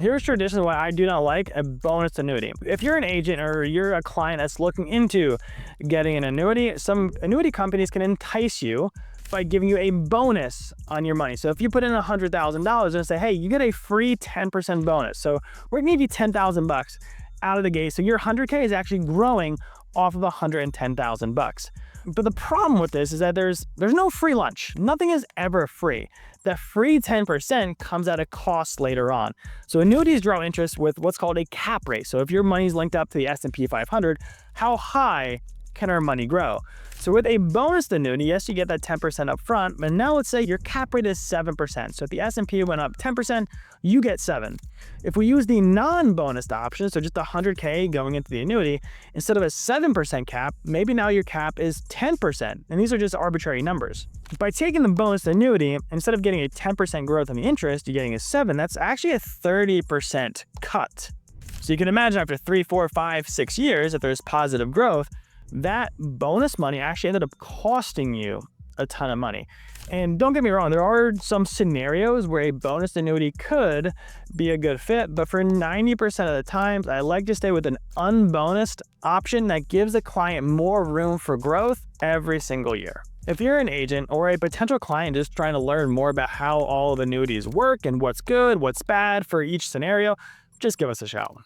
Here's traditionally why I do not like a bonus annuity. If you're an agent or you're a client that's looking into getting an annuity, some annuity companies can entice you by giving you a bonus on your money. So if you put in $100,000 and say, hey, you get a free 10% bonus. So we're gonna give you 10,000 bucks out of the gate. So your 100K is actually growing off of 110,000 bucks. But the problem with this is that there's no free lunch. Nothing is ever free. The free 10% comes at a cost later on. So annuities draw interest with what's called a cap rate. So if your money's linked up to the S&P 500, how high can our money grow? So with a bonus annuity, yes, you get that 10% up front, but now let's say your cap rate is 7%. So if the S&P went up 10%, you get 7. If we use the non-bonus option, so just 100K going into the annuity, instead of a 7% cap, maybe now your cap is 10%. And these are just arbitrary numbers. By taking the bonus annuity, instead of getting a 10% growth in the interest, you're getting a 7. That's actually a 30% cut. So you can imagine after 3, 4, 5, 6 years, if there's positive growth, that bonus money actually ended up costing you a ton of money. And don't get me wrong, there are some scenarios where a bonus annuity could be a good fit, but for 90% of the times, I like to stay with an unbonused option that gives the client more room for growth every single year. If you're an agent or a potential client just trying to learn more about how all of annuities work and what's good, what's bad for each scenario, just give us a shout.